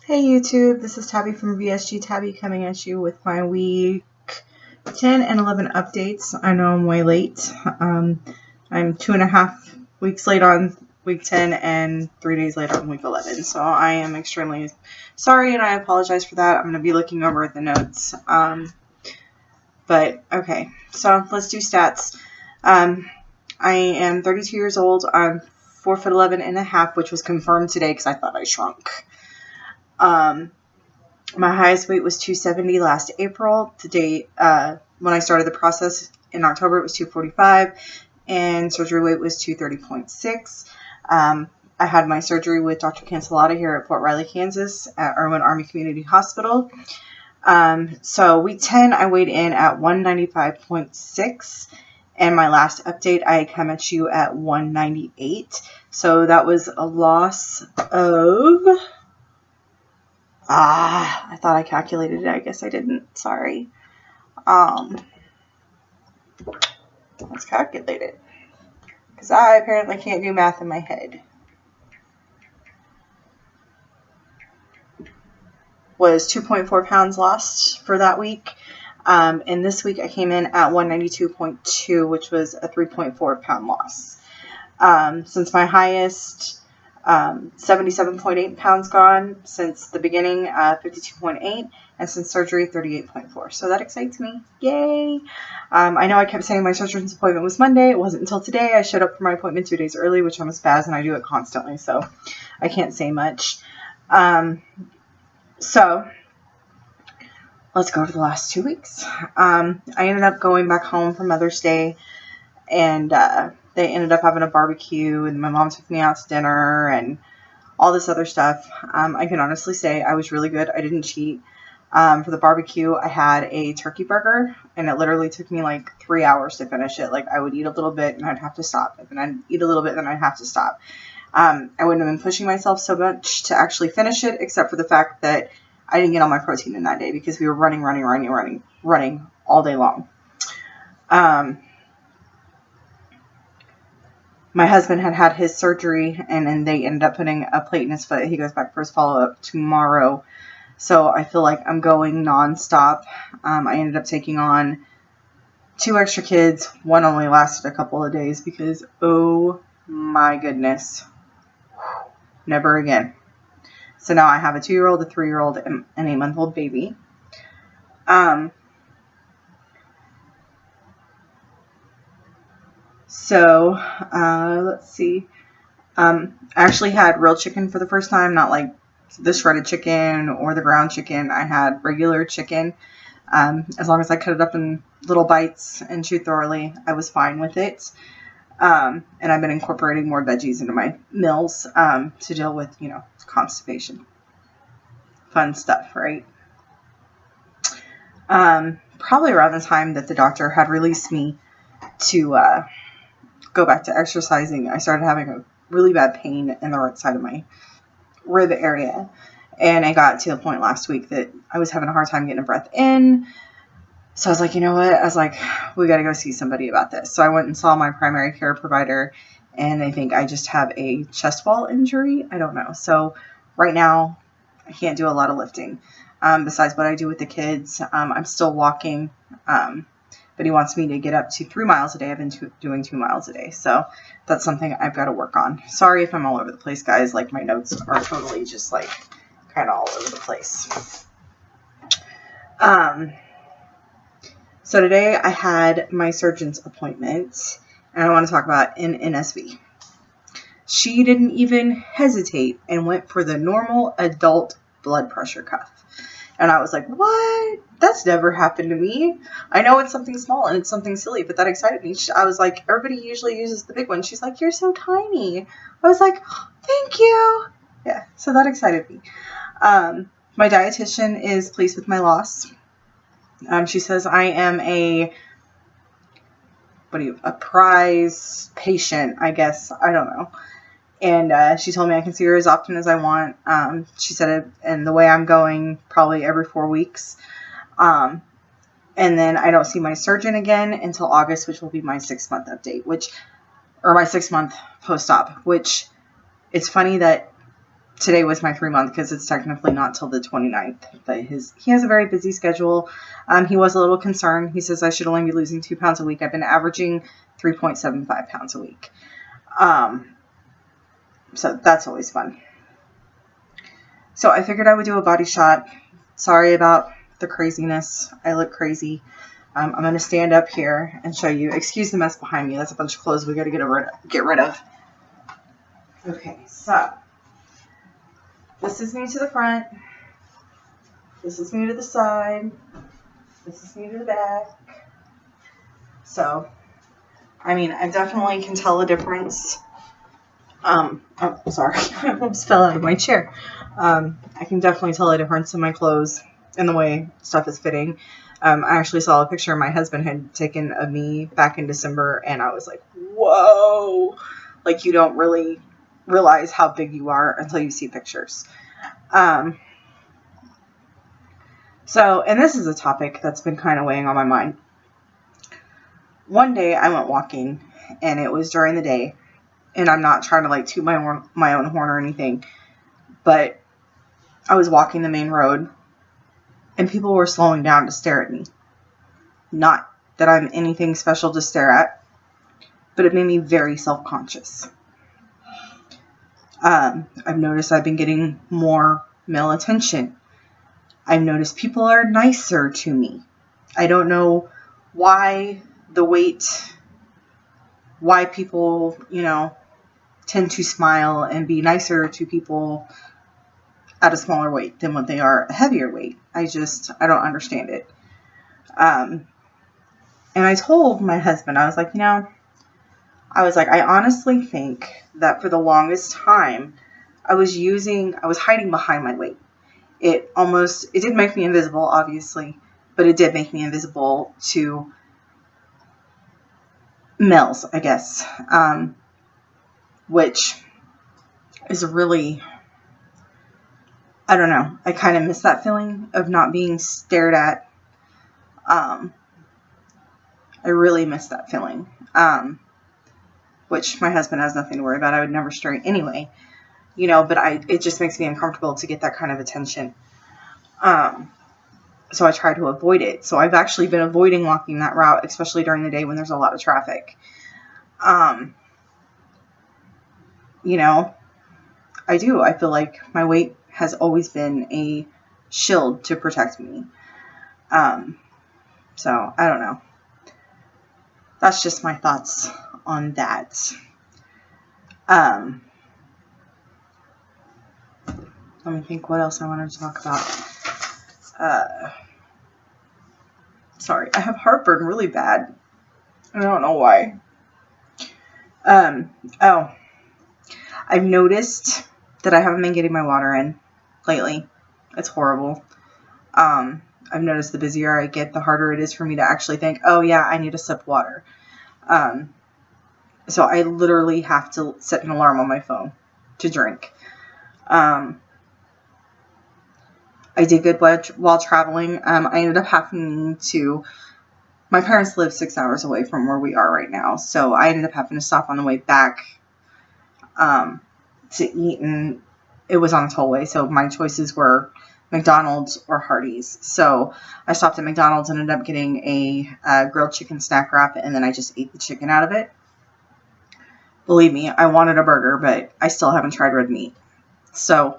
Hey YouTube, this is Tabby from VSG Tabby coming at you with my week 10 and 11 updates. I know I'm way late. I'm 2.5 weeks late on week 10 and 3 days late on week 11. So I am extremely sorry and I apologize for that. I'm going to be looking over the notes. But okay, so let's do stats. I am 32 years old. I'm 4'11" and a half, which was confirmed today because I thought I shrunk. My highest weight was 270 last April. Today, when I started the process in October, it was 245, and surgery weight was 230.6. I had my surgery with Dr. Cancelata here at Fort Riley, Kansas, at Irwin Army Community Hospital. So week 10, I weighed in at 195.6, and my last update, I come at you at 198. So that was a loss of... I thought I calculated it. I guess I didn't. Sorry. Let's calculate it. Because I apparently can't do math in my head. Was 2.4 pounds lost for that week. And this week I came in at 192.2, which was a 3.4 pound loss. Since my highest... 77.8 pounds gone since the beginning, 52.8, and since surgery, 38.4. So that excites me. Yay! I know I kept saying my surgeon's appointment was Monday. It wasn't until today. I showed up for my appointment 2 days early, which I'm a spaz, and I do it constantly, so I can't say much. So let's go over the last 2 weeks. I ended up going back home for Mother's Day, and they ended up having a barbecue, and my mom took me out to dinner and all this other stuff. I can honestly say I was really good. I didn't cheat. For the barbecue, I had a turkey burger, and it literally took me like 3 hours to finish it. Like, I would eat a little bit, and I'd have to stop. And then I'd eat a little bit, and then I'd have to stop. I wouldn't have been pushing myself so much to actually finish it, except for the fact that I didn't get all my protein in that day because we were running all day long. My husband had his surgery, and then they ended up putting a plate in his foot. He goes back for his follow-up tomorrow. So I feel like I'm going nonstop. I ended up taking on 2 extra kids. One only lasted a couple of days because, oh my goodness, never again. So now I have a 2-year-old, a 3-year-old, and an 8-month-old baby. So, let's see. I actually had real chicken for the first time, not like the shredded chicken or the ground chicken. I had regular chicken. As long as I cut it up in little bites and chewed thoroughly, I was fine with it. And I've been incorporating more veggies into my meals to deal with, constipation. Fun stuff, right? Probably around the time that the doctor had released me to go back to exercising, I started having a really bad pain in the right side of my rib area. And I got to the point last week that I was having a hard time getting a breath in. So I was like, you know what? I was like, we got to go see somebody about this. So I went and saw my primary care provider, and they think I just have a chest wall injury. I don't know. So right now, I can't do a lot of lifting. Besides what I do with the kids, I'm still walking. But he wants me to get up to 3 miles a day. I've been doing 2 miles a day. So that's something I've got to work on. Sorry if I'm all over the place, guys. Like, my notes are totally just, like, kind of all over the place. So today I had my surgeon's appointment, and I want to talk about an NSV. She didn't even hesitate and went for the normal adult blood pressure cuff. And I was like, what? That's never happened to me. I know it's something small and it's something silly, but that excited me. I was like, everybody usually uses the big one. She's like, you're so tiny. I was like, oh, thank you. Yeah, so that excited me. My dietitian is pleased with my loss. She says I am a prize patient, I guess. I don't know. And she told me I can see her as often as I want. She said it, and the way I'm going, probably every 4 weeks. And then I don't see my surgeon again until August, which will be my 6-month update, or my 6-month post-op, which it's funny that today was my 3-month because it's technically not till the 29th. But he has a very busy schedule. He was a little concerned. He says I should only be losing 2 pounds a week. I've been averaging 3.75 pounds a week. So that's always fun. So I figured I would do a body shot. Sorry about the craziness. I look crazy. I'm going to stand up here and show you. Excuse the mess behind me. That's a bunch of clothes we got to get rid of. Okay, so this is me to the front. This is me to the side. This is me to the back. So, I mean, I definitely can tell the difference. Oh, sorry. I almost fell out of my chair. I can definitely tell a difference in my clothes and the way stuff is fitting. I actually saw a picture my husband had taken of me back in December, and I was like, whoa. Like, you don't really realize how big you are until you see pictures. So, and this is a topic that's been kind of weighing on my mind. One day I went walking, and it was during the day, and I'm not trying to like toot my own horn or anything, but I was walking the main road, and people were slowing down to stare at me. Not that I'm anything special to stare at, but it made me very self-conscious. I've noticed I've been getting more male attention. I've noticed people are nicer to me. I don't know why people, tend to smile and be nicer to people at a smaller weight than what they are a heavier weight. I don't understand it. And I told my husband, I was like, I honestly think that for the longest time, I was hiding behind my weight. It did make me invisible, obviously, but it did make me invisible to males, I guess, which is really, I don't know. I kind of miss that feeling of not being stared at. I really miss that feeling, which my husband has nothing to worry about. I would never stray anyway, but it just makes me uncomfortable to get that kind of attention. So I try to avoid it. So I've actually been avoiding walking that route, especially during the day when there's a lot of traffic. I do. I feel like my weight has always been a shield to protect me. So I don't know. That's just my thoughts on that. Let me think what else I wanted to talk about. Sorry, I have heartburn really bad. I don't know why. I've noticed that I haven't been getting my water in lately. It's horrible. I've noticed the busier I get, the harder it is for me to actually think, oh yeah, I need a sip of water. So I literally have to set an alarm on my phone to drink. I did good while traveling. I ended up having to, my parents live 6 hours away from where we are right now. So I ended up having to stop on the way back to eat, and it was on a tollway. So my choices were McDonald's or Hardee's. So I stopped at McDonald's and ended up getting a grilled chicken snack wrap, and then I just ate the chicken out of it. Believe me, I wanted a burger, but I still haven't tried red meat. So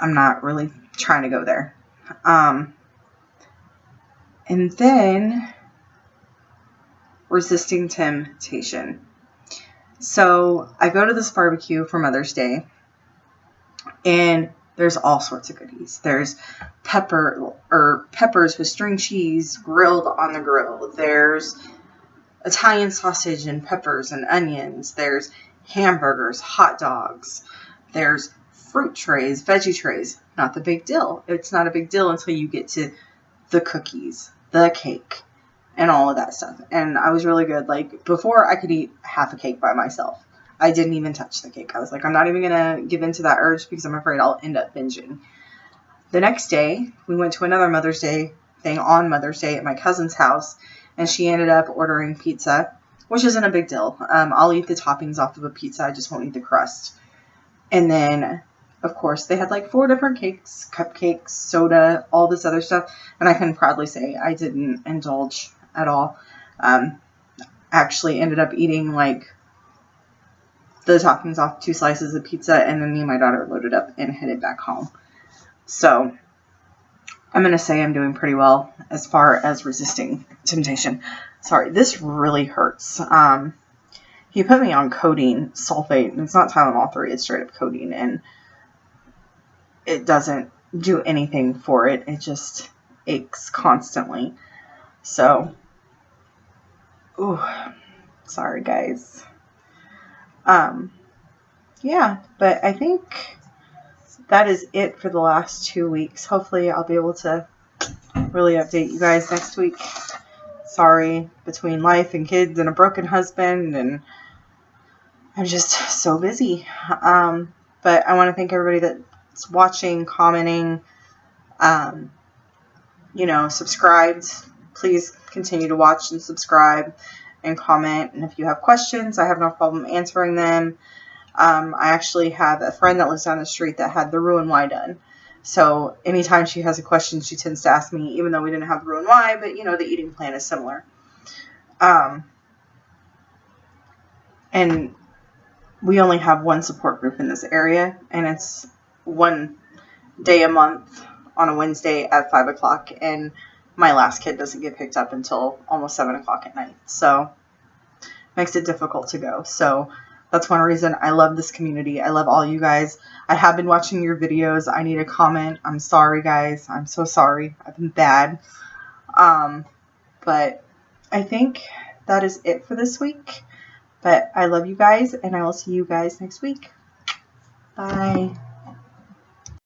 I'm not really trying to go there. And then resisting temptation. So I go to this barbecue for Mother's Day, and there's all sorts of goodies. There's peppers with string cheese grilled on the grill. There's Italian sausage and peppers and onions. There's hamburgers, hot dogs. There's fruit trays, veggie trays. Not the big deal. It's not a big deal until you get to the cookies, the cake, and all of that stuff. And I was really good. Like, before I could eat half a cake by myself. I didn't even touch the cake. I was like, I'm not even going to give in to that urge because I'm afraid I'll end up binging. The next day, we went to another Mother's Day thing on Mother's Day at my cousin's house, and she ended up ordering pizza, which isn't a big deal. I'll eat the toppings off of a pizza. I just won't eat the crust. And then of course, they had like 4 different cakes, cupcakes, soda, all this other stuff. And I can proudly say I didn't indulge at all. Actually ended up eating like the toppings off 2 slices of pizza, and then me and my daughter loaded up and headed back home. So I'm going to say I'm doing pretty well as far as resisting temptation. Sorry, this really hurts. He put me on codeine sulfate, and it's not Tylenol 3, it's straight up codeine, and it doesn't do anything for it. It just aches constantly. So, ooh, sorry guys. Yeah, but I think that is it for the last 2 weeks. Hopefully I'll be able to really update you guys next week. Sorry, between life and kids and a broken husband, and I'm just so busy. But I want to thank everybody that's watching, commenting, subscribed. Please continue to watch and subscribe and comment. And if you have questions, I have no problem answering them. I actually have a friend that lives down the street that had the Roux-en-Y done. So anytime she has a question, she tends to ask me, even though we didn't have the Roux-en-Y, but the eating plan is similar. And we only have one support group in this area, and it's one day a month on a Wednesday at 5 o'clock, and my last kid doesn't get picked up until almost 7 o'clock at night, so makes it difficult to go. So that's one reason I love this community. I love all you guys. I have been watching your videos. I need a comment. I'm sorry, guys. I'm so sorry. I've been bad. But I think that is it for this week. But I love you guys, and I will see you guys next week. Bye.